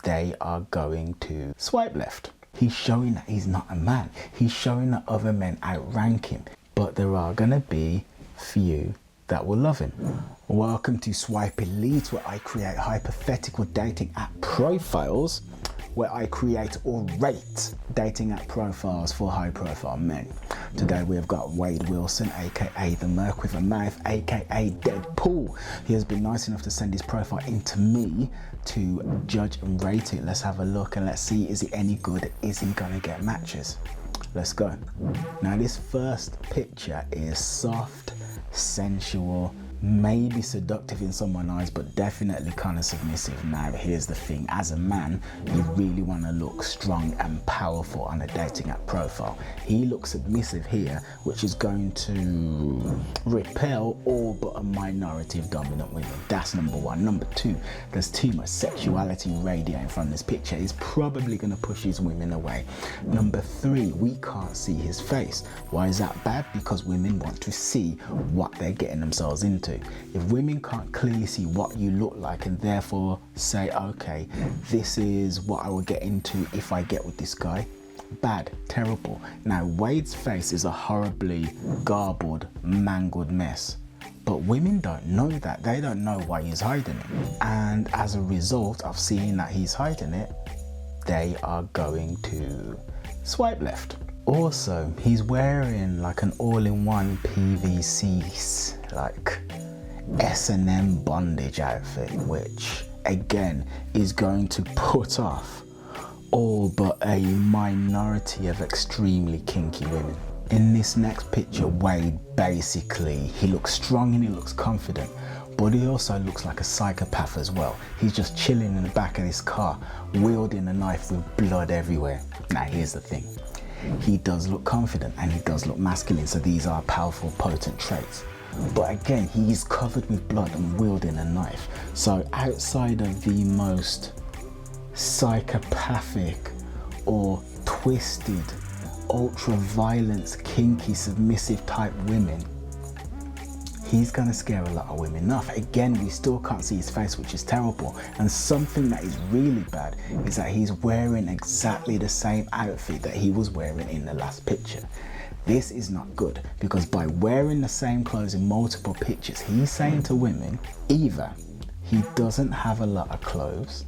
they are going to swipe left. He's showing that he's not a man. He's showing that other men outrank him. But there are going to be few that will love him. Welcome to Swipe Elite, where I create hypothetical dating app profiles, where I create or rate dating app profiles for high profile men. Today we have got Wade Wilson, aka the Merc with a Mouth, aka Deadpool. He has been nice enough to send his profile in to me to judge and rate it. Let's have a look and let's see, is he any good? Is he gonna get matches? Let's go. Now this first picture is soft, sensual, maybe seductive in someone's eyes, but definitely kind of submissive. Now here's the thing, as a man you really want to look strong and powerful on a dating app profile. He looks submissive here, which is going to repel all but a minority of dominant women. That's number one. Number two, there's too much sexuality radiating from this picture. He's probably going to push his women away. Number three, we can't see his face. Why is that bad? Because women want to see what they're getting themselves into. If women can't clearly see what you look like and therefore say, okay, this is what I will get into if I get with this guy, bad, terrible. Now Wade's face is a horribly garbled, mangled mess, but women don't know that. They don't know why he's hiding it, and as a result of seeing that he's hiding it, they are going to swipe left. Also, he's wearing like an all-in-one PVC like S&M bondage outfit, which again is going to put off all but a minority of extremely kinky women. In this next picture, Wade basically, he looks strong and he looks confident, but he also looks like a psychopath as well. He's just chilling in the back of this car, wielding a knife with blood everywhere. Now here's the thing, he does look confident and he does look masculine, so these are powerful, potent traits. But again, he's covered with blood and wielding a knife. So outside of the most psychopathic or twisted, ultra-violent, kinky, submissive type women, he's gonna scare a lot of women off. Again, we still can't see his face, which is terrible. And something that is really bad is that he's wearing exactly the same outfit that he was wearing in the last picture. This is not good, because by wearing the same clothes in multiple pictures, he's saying to women, either he doesn't have a lot of clothes,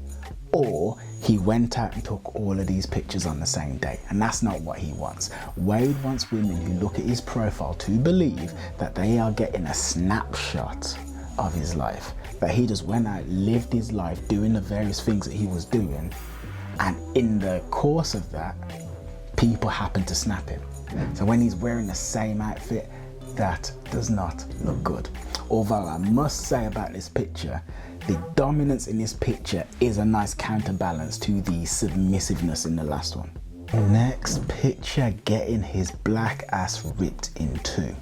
or he went out and took all of these pictures on the same day, and that's not what he wants. Wade wants women who look at his profile to believe that they are getting a snapshot of his life, that he just went out, lived his life doing the various things that he was doing, and in the course of that, people happen to snap him. So when he's wearing the same outfit, that does not look good. Although I must say about this picture, the dominance in this picture is a nice counterbalance to the submissiveness in the last one. Next picture, getting his black ass ripped in two.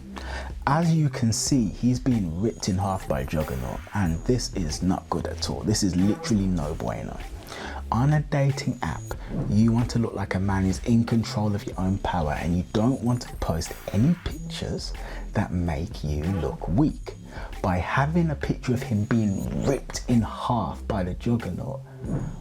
As you can see, he's being ripped in half by Juggernaut, and this is not good at all. This is literally no bueno. On a dating app, you want to look like a man who's in control of your own power, and you don't want to post any pictures that make you look weak. By having a picture of him being ripped in half by the Juggernaut,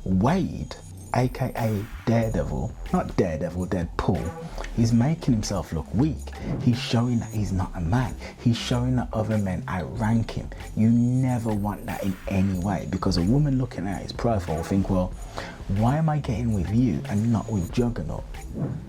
Wade, aka Daredevil, not Daredevil, Deadpool, he's making himself look weak. He's showing that he's not a man. He's showing that other men outrank him. You never want that in any way, because a woman looking at his profile will think, well, why am I getting with you and not with Juggernaut?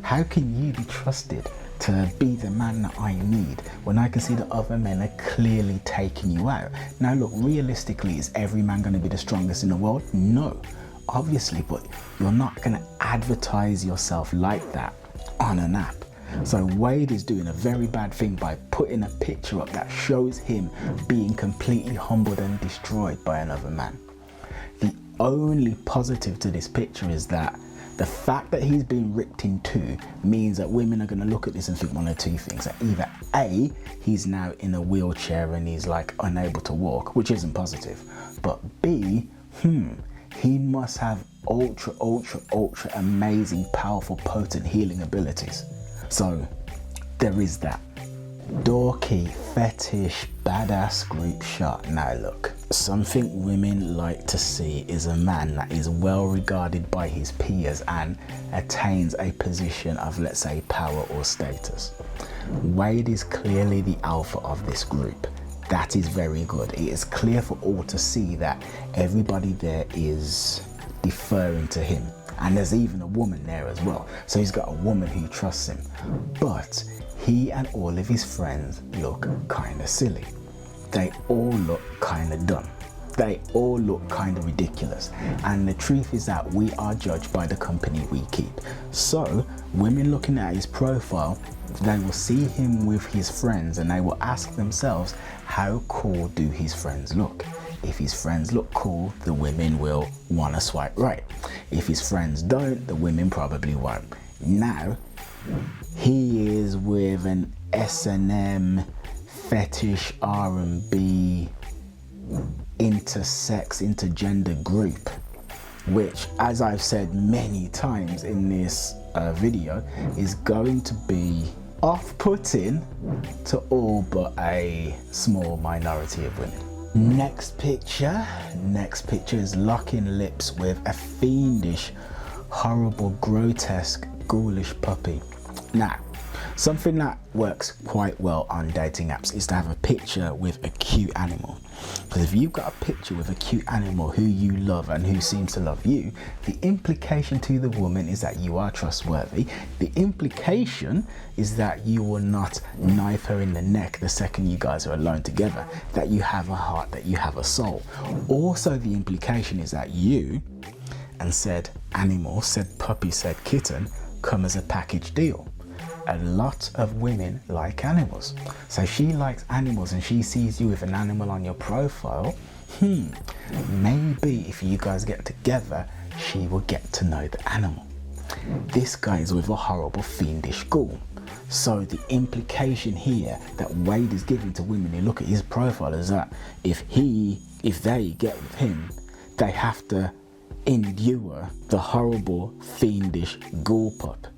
How can you be trusted to be the man that I need when I can see that other men are clearly taking you out? Now look, realistically, is every man going to be the strongest in the world? No, obviously, but you're not going to advertise yourself like that on an app. So Wade is doing a very bad thing by putting a picture up that shows him being completely humbled and destroyed by another man. The only positive to this picture is that the fact that he's being ripped in two means that women are going to look at this and think one of two things. That either A, he's now in a wheelchair and he's like unable to walk, which isn't positive, but B, he must have ultra amazing, powerful, potent healing abilities. So there is that. dorky, fetish, badass group shot. Now look, something women like to see is a man that is well regarded by his peers and attains a position of, let's say, power or status. Wade is clearly the alpha of this group. That is very good. It is clear for all to see that everybody there is deferring to him. And there's even a woman there as well. So he's got a woman who trusts him. But he and all of his friends look kind of silly. They all look kind of dumb. They all look kind of ridiculous. And the truth is that we are judged by the company we keep. So women looking at his profile, they will see him with his friends and they will ask themselves, how cool do his friends look? If his friends look cool, the women will want to swipe right. If his friends don't, the women probably won't. Now, he is with an S&M, fetish, R&B, intersex, intergender group, which, as I've said many times in this video, is going to be off-putting to all but a small minority of women. Next picture is locking lips with a fiendish, horrible, grotesque, ghoulish puppy. Now, something that works quite well on dating apps is to have a picture with a cute animal. Because if you've got a picture with a cute animal who you love and who seems to love you, the implication to the woman is that you are trustworthy. The implication is that you will not knife her in the neck the second you guys are alone together, that you have a heart, that you have a soul. Also, the implication is that you and said animal, said puppy, said kitten come as a package deal. A lot of women like animals. So she likes animals and she sees you with an animal on your profile. Maybe if you guys get together, she will get to know the animal. This guy is with a horrible, fiendish ghoul. So the implication here that Wade is giving to women who look at his profile is that if they get with him, they have to endure the horrible, fiendish ghoul pup.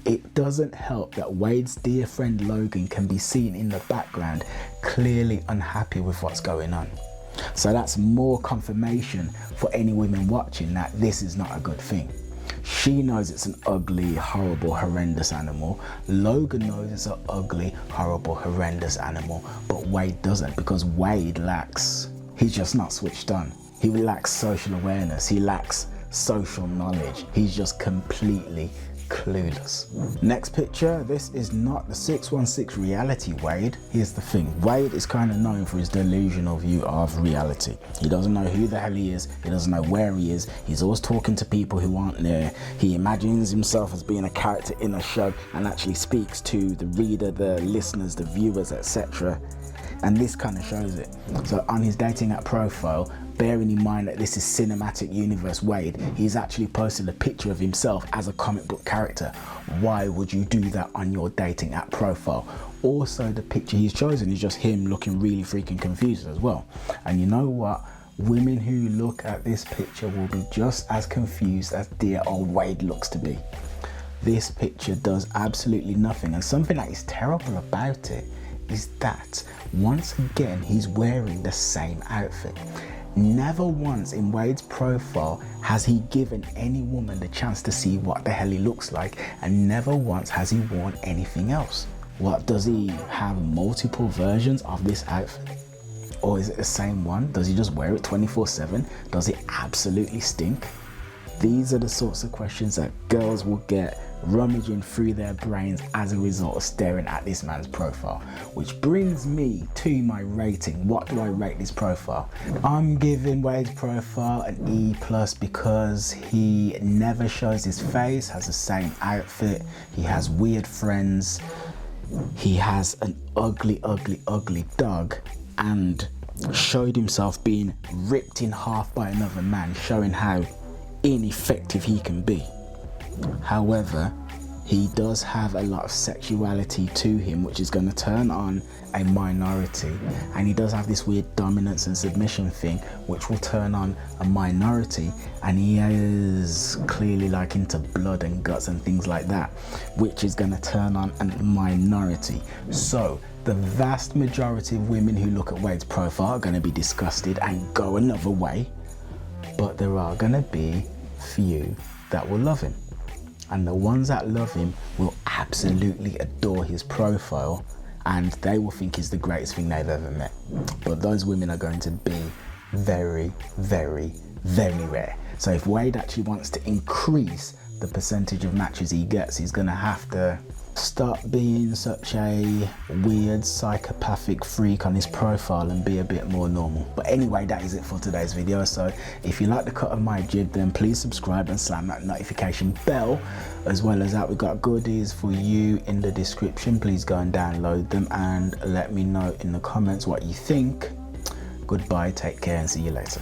It doesn't help that Wade's dear friend Logan can be seen in the background, clearly unhappy with what's going on. So that's more confirmation for any women watching that this is not a good thing. She knows it's an ugly, horrible, horrendous animal. Logan knows it's an ugly, horrible, horrendous animal, but Wade doesn't, because Wade he's just not switched on. He lacks social awareness. He lacks social knowledge. He's just completely clueless. Next picture, this is not the 616 reality Wade. Here's the thing, Wade is kind of known for his delusional view of reality. He doesn't know who the hell he is, he doesn't know where he is, he's always talking to people who aren't there. He imagines himself as being a character in a show and actually speaks to the reader, the listeners, the viewers, etc. And this kind of shows it. So on his dating app profile, bearing in mind that this is cinematic universe Wade, he's actually posted a picture of himself as a comic book character. Why would you do that on your dating app profile? Also, the picture he's chosen is just him looking really freaking confused as well. And you know what? Women who look at this picture will be just as confused as dear old Wade looks to be. This picture does absolutely nothing, and something that is terrible about it is that once again he's wearing the same outfit. Never once in Wade's profile has he given any woman the chance to see what the hell he looks like, and never once has he worn anything else. What, does he have multiple versions of this outfit? Or is it the same one? Does he just wear it 24/7? Does it absolutely stink? These are the sorts of questions that girls will get rummaging through their brains as a result of staring at this man's profile. Which brings me to my rating. What do I rate this profile? I'm giving Wade's profile an E+ because he never shows his face, has the same outfit, he has weird friends, he has an ugly, ugly, ugly dog, and showed himself being ripped in half by another man, showing how ineffective he can be. However, he does have a lot of sexuality to him, which is going to turn on a minority, and he does have this weird dominance and submission thing, which will turn on a minority, and he is clearly like into blood and guts and things like that, which is going to turn on a minority. So The vast majority of women who look at Wade's profile are going to be disgusted and go another way, but there are going to be few that will love him. And the ones that love him will absolutely adore his profile, and they will think he's the greatest thing they've ever met. But those women are going to be very, very, very rare. So if Wade actually wants to increase the percentage of matches he gets, he's going to have to stop being such a weird psychopathic freak on his profile and be a bit more normal. But anyway, that is it for today's video. So if you like the cut of my jib, then please subscribe and slam that notification bell. As well as that, we've got goodies for you in the description. Please go and download them and let me know in the comments what you think. Goodbye, take care, and see you later.